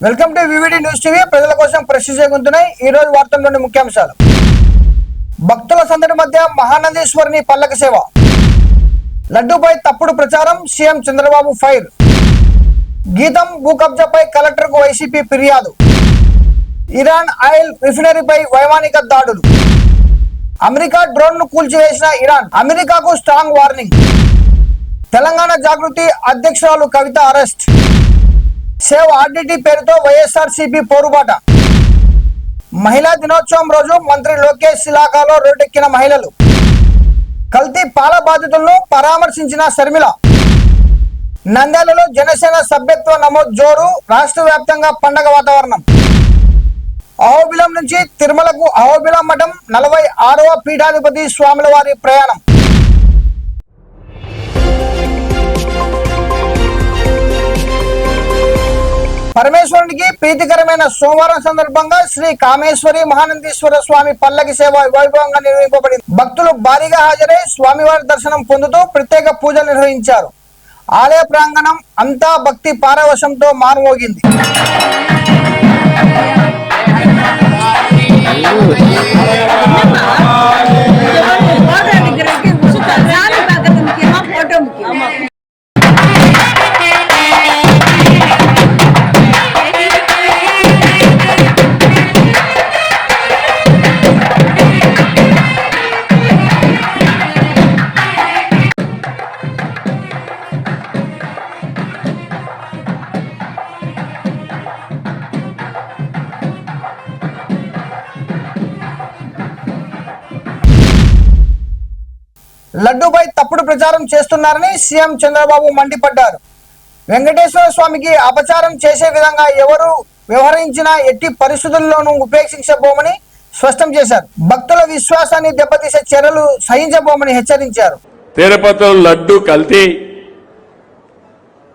Welcome to VVD news TV. ప్రజల కోసం ప్రశ్నించుకుంటున్నాయి ఈ రోజు వార్తల్లోని ముఖ్యాంశాలు. భక్తుల సందడి మధ్య మహానందీశ్వరుని పల్లకి సేవ, లడ్డూపై తప్పుడు ప్రచారం, సీఎం చంద్రబాబు ఫైర్, గీతం భూ కబ్జాపై కలెక్టర్కు వైసీపీ ఫిర్యాదు, ఇరాన్ ఆయిల్ రిఫైనరీపై వైమానిక దాడులు, అమెరికా డ్రోన్ ను కూల్చివేసిన ఇరాన్, అమెరికాకు స్ట్రాంగ్ వార్నింగ్, తెలంగాణ జాగృతి అధ్యక్షురాలు కవిత అరెస్ట్, సేవ్ ఆర్డిటి పేరుతో వైఎస్ఆర్సీపీ పోరుబాట, మహిళా దినోత్సవం రోజు మంత్రి లోకేష్ ఇలాకాలో రోడ్డెక్కిన మహిళలు, కల్తీ పాల బాధితులను పరామర్శించిన శర్మిల, నంద్యాలలో జనసేన సభ్యత్వ నమోదు జోరు, రాష్ట్ర వ్యాప్తంగా పండగ వాతావరణం, అహోబిలం నుంచి తిరుమలకు అహోబిలం మఠం 46వ పీఠాధిపతి స్వాముల వారి ప్రయాణం. పరమేశ్వరునికి ప్రీతికరమైన సోమవారం సందర్భంగా శ్రీ కామేశ్వరి మహానందీశ్వర స్వామి పల్లకి సేవ వైభవంగా నిర్వహింపబడింది. భక్తులు భారీగా హాజరై స్వామివారి దర్శనం పొందుతూ ప్రత్యేక పూజలు నిర్వహించారు. ఆలయ ప్రాంగణం అంతా భక్తి పారవశంతో మారుమోగింది. లడ్డూపై తప్పుడు ప్రచారం చేస్తున్నారని సీఎం చంద్రబాబు మండిపడ్డారు. వెంకటేశ్వర స్వామికి అపచారం చేసే విధంగా ఎవరు వ్యవహరించినా ఎట్టి పరిస్థితుల్లోనూ ఉపేక్షించబోమని స్పష్టం చేశారు. భక్తుల విశ్వాసాన్ని దెబ్బతీసే చర్యలు సహించబోమని హెచ్చరించారు. తిరుపతిలో లడ్డు కల్తీ,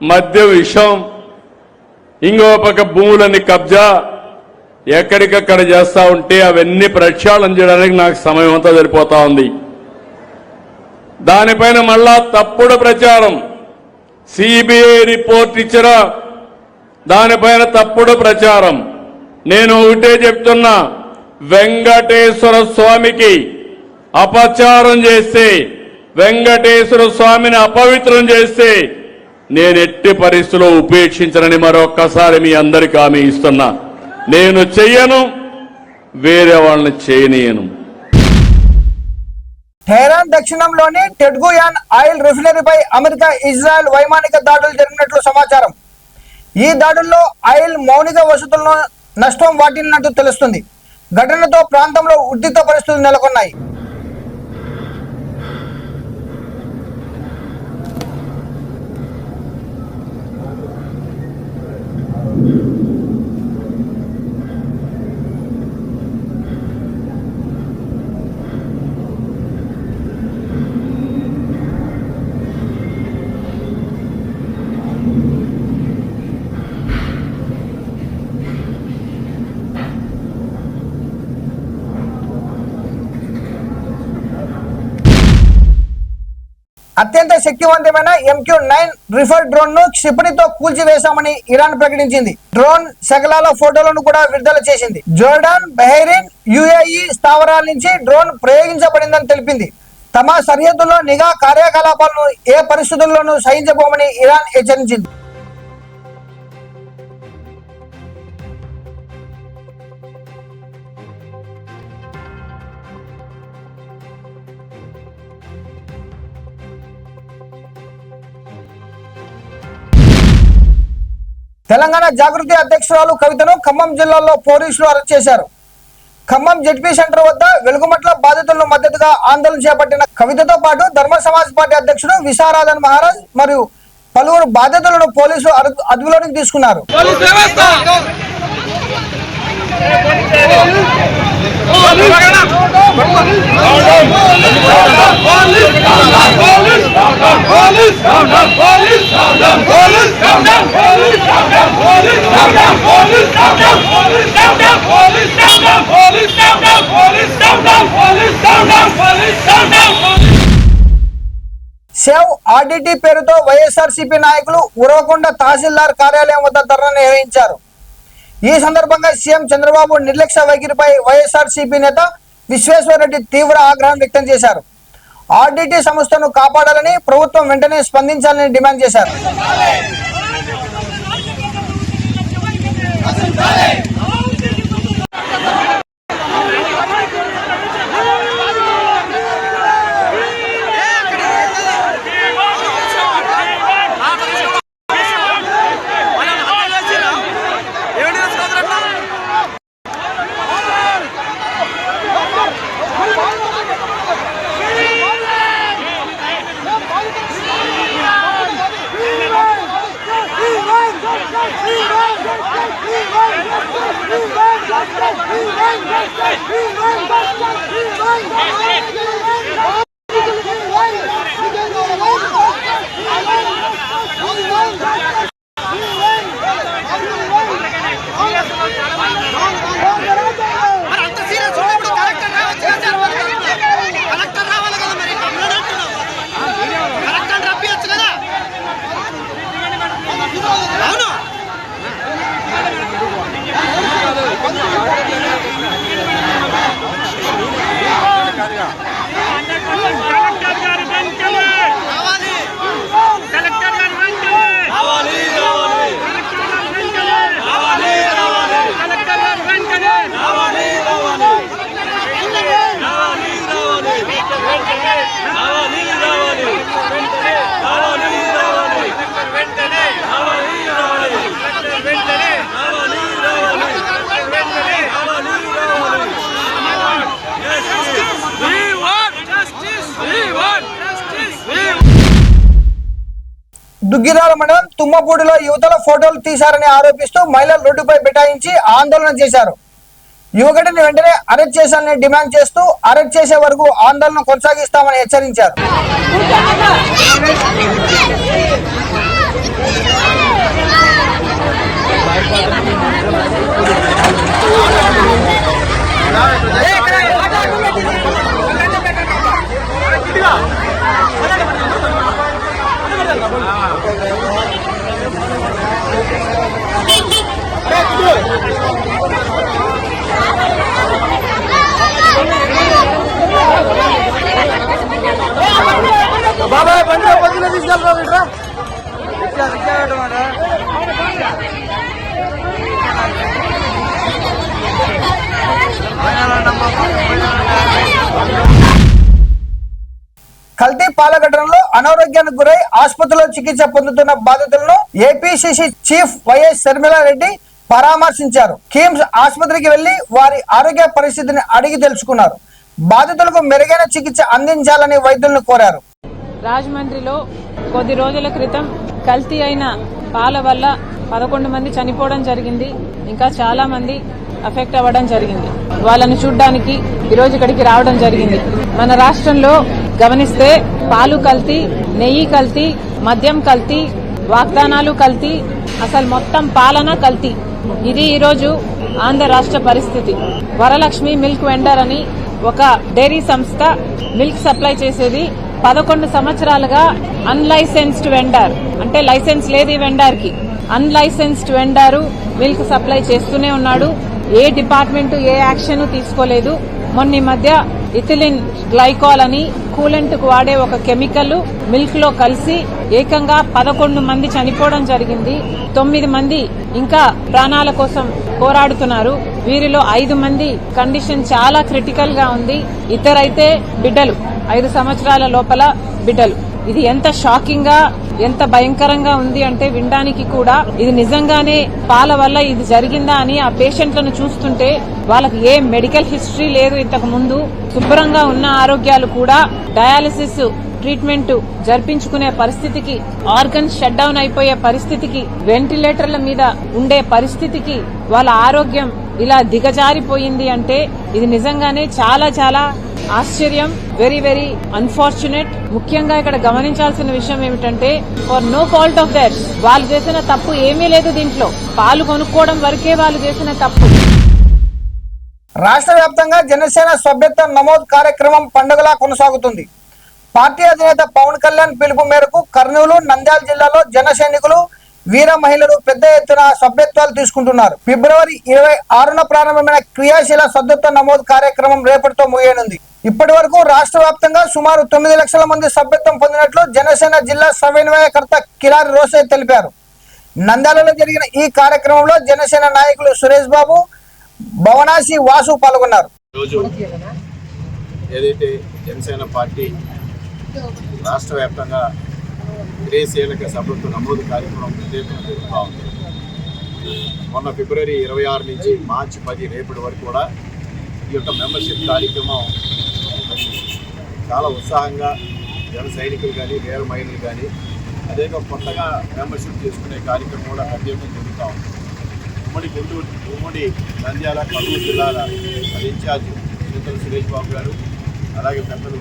మద్య విషం, ఇంకో పక్క భూములని కబ్జా ఎక్కడికక్కడ చేస్తా ఉంటే అవన్నీ ప్రక్షాళన చేయడానికి నాకు సమయం అంతా సరిపోతా ఉంది. దానిపైన మళ్ళా తప్పుడు ప్రచారం, సిబిఐ రిపోర్ట్ ఇచ్చిన దానిపైన తప్పుడు ప్రచారం. నేను ఒకటే చెప్తున్నా, వెంకటేశ్వర స్వామికి అపచారం చేస్తే, వెంకటేశ్వర స్వామిని అపవిత్రం చేస్తే నేను ఎట్టి పరిస్థితుల్లో ఉపేక్షించనని మరొక్కసారి మీ అందరికీ హామీ ఇస్తున్నా. నేను చెయ్యను, వేరే వాళ్ళని చేయనీయను. టెహరాన్ దక్షిణంలోని టెడ్గుయాన్ ఆయిల్ రిఫైనరీపై అమెరికా, ఇజ్రాయెల్ వైమానిక దాడులు జరిగినట్లు సమాచారం. ఈ దాడుల్లో ఆయిల్ మౌలిక వసతులను నష్టం వాటిల్లినట్టు తెలుస్తుంది. ఘటనతో ప్రాంతంలో ఉద్రిక్త పరిస్థితులు నెలకొన్నాయి. అత్యంత శక్తివంతమైన MQ-9 రిఫర్ డ్రోన్ ను క్షిపణితో కూల్చివేశామని ఇరాన్ ప్రకటించింది. డ్రోన్ శకలాల ఫోటోలను కూడా విడుదల చేసింది. జోర్డాన్, బహ్రెయిన్, UAE స్థావరాల నుంచి డ్రోన్ ప్రయోగించబడిందని తెలిపింది. తమ సరిహద్దులో నిఘా కార్యకలాపాలను ఏ పరిస్థితుల్లోనూ సహించబోమని ఇరాన్ హెచ్చరించింది. తెలంగాణ జాగృతి అధ్యక్షురాలు కవితను ఖమ్మం జిల్లాలో పోలీసులు అరెస్ట్ చేశారు. ఖమ్మం జెడ్పీ సెంటర్ వద్ద వెలుగుమట్ల బాధితులను మద్దతుగా ఆందోళన చేపట్టిన కవితతో పాటు ధర్మ సమాజ్ పార్టీ అధ్యక్షుడు విశారాధన్ మహారాజ్ మరియు పలువురు బాధితులను పోలీసులు అదుపులోకి తీసుకున్నారు. సేవ్ ఆర్డిటి పేరుతో వైఎస్ఆర్సీపీ నాయకులు ఉరవకొండ తహసీల్దార్ కార్యాలయం వద్ద ధర్నా నిర్వహించారు. ఈ సందర్భంగా సీఎం చంద్రబాబు నిర్లక్ష్య వైఖరిపై వైఎస్ఆర్సీపీ నేత విశ్వేశ్వరరెడ్డి తీవ్ర ఆగ్రహం వ్యక్తం చేశారు. ఆర్డీటీ సంస్థను కాపాడాలని, ప్రభుత్వం వెంటనే స్పందించాలని డిమాండ్ చేశారు. దుగ్గిరాల మండలం తుమ్మపూడిలో యువతల ఫోటోలు తీశారని ఆరోపిస్తూ మహిళలు రోడ్డుపై బైఠాయించి ఆందోళన చేశారు. యువకుడిని వెంటనే అరెస్ట్ చేశారని డిమాండ్ చేస్తూ అరెస్ట్ చేసే వరకు ఆందోళన కొనసాగిస్తామని హెచ్చరించారు. బాబాయ్ బండి పొద్దున తీసుకెళ్తా కల్తీ పాల ఘటనలో అనారోగ్యానికి గురై ఆసుపత్రిలో చికిత్స పొందుతున్న బాధితులను ఏపీసీసీ చీఫ్ వైఎస్ శర్మిలారెడ్డి పరామర్శించారు. కిమ్స్ ఆసుపత్రికి వెళ్లి వారి ఆరోగ్య పరిస్థితిని అడిగి తెలుసుకున్నారు. బాధితులకు మెరుగైన చికిత్స అందించాలని వైద్యులను కోరారు. రాజమండ్రిలో కొద్ది రోజుల క్రితం కల్తీ అయిన పాల వల్ల 11 మంది చనిపోవడం జరిగింది. ఇంకా చాలా మంది అఫెక్ట్ అవ్వడం జరిగింది. వాళ్ళని చూడ్డానికి ఈరోజు ఇక్కడికి రావడం జరిగింది. మన రాష్ట్రంలో గమనిస్తే పాలు కల్తీ, నెయ్యి కల్తీ, మద్యం కల్తీ, వాగ్దానాలు కల్తీ, అసలు మొత్తం పాలన కల్తీ. ఇది ఈరోజు ఆంధ్ర రాష్ట్ర పరిస్థితి. వరలక్ష్మి మిల్క్ వెండర్ అని ఒక డైరీ సంస్థ మిల్క్ సప్లై చేసేది 11 సంవత్సరాలుగా అన్లైసెన్స్డ్ వెండర్, అంటే లైసెన్స్ లేదు ఈ వెండర్ కి. అన్లైసెన్స్డ్ వెండర్ మిల్క్ సప్లై చేస్తూనే ఉన్నాడు. ఏ డిపార్ట్మెంట్ ఏ యాక్షన్ తీసుకోలేదు. మొన్న మధ్య ఇథిలిన్ గ్లైకాల్ అని కూలెంట్ కు వాడే ఒక కెమికల్ మిల్క్ లో కలిసి ఏకంగా 11 మంది చనిపోవడం జరిగింది. 9 మంది ఇంకా ప్రాణాల కోసం పోరాడుతున్నారు. వీరిలో 5 మంది కండిషన్ చాలా క్రిటికల్ గా ఉంది. ఇద్దరైతే బిడ్డలు, 5 సంవత్సరాల లోపల బిడ్డలు. ఇది ఎంత షాకింగ్ గా, ఎంత భయంకరంగా ఉంది అంటే వినడానికి కూడా ఇది నిజంగానే పాల వల్ల ఇది జరిగిందా అని ఆ పేషెంట్లను చూస్తుంటే వాళ్ళకి ఏ మెడికల్ హిస్టరీ లేదు ఇంతకు ముందు. శుభ్రంగా ఉన్న ఆరోగ్యాలు కూడా డయాలసిస్ ట్రీట్మెంట్ జరిపించుకునే పరిస్థితికి, ఆర్గన్స్ షట్ డౌన్ అయిపోయే పరిస్థితికి, వెంటిలేటర్ల మీద ఉండే పరిస్థితికి వాళ్ళ ఆరోగ్యం ఇలా దిగజారిపోయింది అంటే ఇది నిజంగానే చాలా చాలా ఆశ్చర్యం. Very very unfortunate. ముఖ్యంగా ఇక్కడ గమనించాల్సిన విషయం ఏమిటంటే for no fault of theirs, వాళ్ళు చేసిన తప్పు ఏమీ లేదు దీంట్లో. పాలు కొనుక్కోవడం వరకే వాళ్ళు చేసిన తప్పు. రాష్ట్ర వ్యాప్తంగా జనసేన సభ్యత్వ నమోదు కార్యక్రమం పండుగలా కొనసాగుతుంది. పార్టీ అధినేత పవన్ కళ్యాణ్ పిలుపు మేరకు కర్నూలు, నంద్యాల జిల్లాలో జన సైనికులు వీర మహిళలు పెద్ద ఎత్తున సభ్యత్వాలు తీసుకుంటున్నారు. ఫిబ్రవరి 26న ప్రారంభమైన క్రియాశీల సభ్యత్వ నమోదు కార్యక్రమం రేపటితో ముగియనుంది. ఇప్పటి వరకు రాష్ట్ర వ్యాప్తంగా సుమారు 9 లక్షల మంది సభ్యత్వం పొందినట్లు జనసేన జిల్లా సమన్వయకర్త కిలారి రోసయ్య తెలిపారు. నంద్యాలలో జరిగిన ఈ కార్యక్రమంలో జనసేన నాయకులు సురేష్ బాబు, భవనాసి వాసు పాల్గొన్నారు. రోజు ఏదైతే జనసేన పార్టీ రాష్ట్ర వ్యాప్తంగా క్రియాశీలక సభ్యత్వ నమోదు కార్యక్రమం జరుగుతూ ఉంది. మొన్న ఫిబ్రవరి 26 నుంచి మార్చి 10 రేపటి వరకు కూడా ఈ యొక్క మెంబర్షిప్ కార్యక్రమం చాలా ఉత్సాహంగా జన సైనికులు కానీ వీర మహిళలు కానీ అదే కొత్తగా మెంబర్షిప్ చేసుకునే కార్యక్రమం కూడా ప్రత్యేకంగా జరుగుతూ ఉంది. ఉమ్మడి గుంటూరు, ఉమ్మడి నంద్యాల, కర్నూలు జిల్లాల ఇన్ఛార్జ్ చింతల సురేష్ బాబు గారు, అలాగే పెద్దలు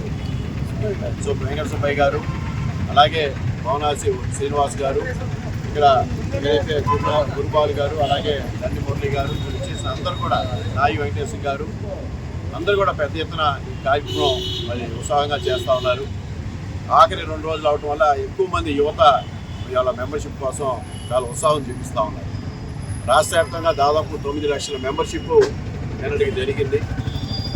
వెంకట సుబ్బయ్య గారు, అలాగే భవనాసి శ్రీనివాస్ గారు, ఇక్కడ ఏదైతే గురుబాలు గారు, అలాగే దండి మురళి గారు, చేసిన అందరూ కూడా నాయి వెంకటేశ్వర గారు అందరూ కూడా పెద్ద ఎత్తున ఈ కార్యక్రమం మరి ఉత్సాహంగా చేస్తూ ఉన్నారు. ఆఖరి 2 రోజులు అవటం వల్ల ఎక్కువ మంది యువత ఇవాళ మెంబర్షిప్ కోసం చాలా ఉత్సాహం చూపిస్తూ ఉన్నారు. రాష్ట్ర వ్యాప్తంగా దాదాపు 9 లక్షల మెంబర్షిప్ నిన్నటికి జరిగింది.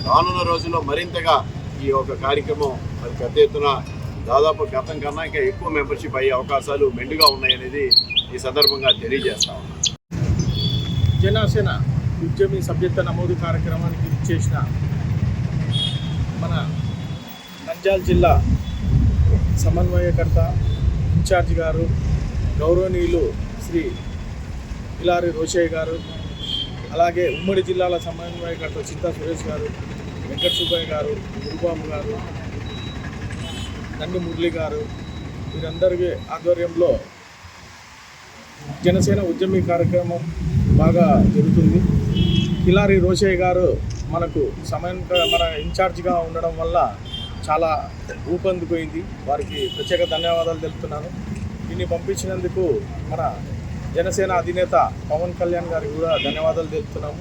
రానున్న రోజుల్లో మరింతగా ఈ యొక్క కార్యక్రమం మరి పెద్ద ఎత్తున దాదాపు గతం కన్నా ఇంకా ఎక్కువ మెంబర్షిప్ అయ్యే అవకాశాలు మెండుగా ఉన్నాయనేది ఈ సందర్భంగా తెలియజేస్తా ఉన్నాను. జనసేన ఉద్యమి సభ్యత్వ నమోదు కార్యక్రమానికి చేసిన మన నంద్యాల జిల్లా సమన్వయకర్త ఇన్ఛార్జ్ గారు గౌరవనీయులు శ్రీ కిలారి రోసయ్య గారు, అలాగే ఉమ్మడి జిల్లాల సమన్వయకర్త చింతా సురేష్ గారు, వెంకట సుబ్బయ్య గారు, గురుబాబు గారు, దండి మురళి గారు, వీరందరి ఆధ్వర్యంలో జనసేన ఉద్యమి కార్యక్రమం బాగా జరుగుతుంది. కిలారి రోసయ్య గారు మనకు మన ఇన్ఛార్జిగా ఉండడం వల్ల చాలా ఊపందుకుపోయింది. వారికి ప్రత్యేక ధన్యవాదాలు తెలుపుతున్నాను. దీన్ని పంపించినందుకు మన జనసేన అధినేత పవన్ కళ్యాణ్ గారికి కూడా ధన్యవాదాలు తెలుపుతున్నాము.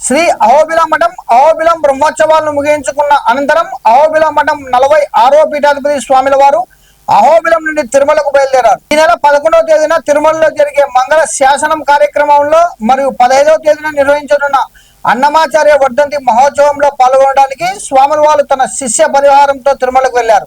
శ్రీ అహోబిలం మఠం అహోబిలం బ్రహ్మోత్సవాలను ముగించుకున్న అనంతరం అహోబిలం మఠం 46వ పీఠాధిపతి స్వామిల వారు అహోబిలం నుండి తిరుమలకు బయలుదేరారు. ఈ నెల 11వ తేదీన తిరుమలలో జరిగే మంగళ శాసనం కార్యక్రమంలో మరియు 15వ తేదీన నిర్వహించనున్న అన్నమాచార్య వర్ధంతి మహోత్సవంలో పాల్గొనడానికి స్వాముల వారు తన శిష్య పరివారంతో తిరుమలకు వెళ్లారు.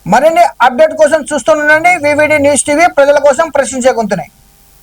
మరిన్ని అప్డేట్ కోసం చూస్తూనే ఉండండి వివిడి న్యూస్ టీవీ, ప్రజల కోసం ప్రశ్నించే గొంతునే.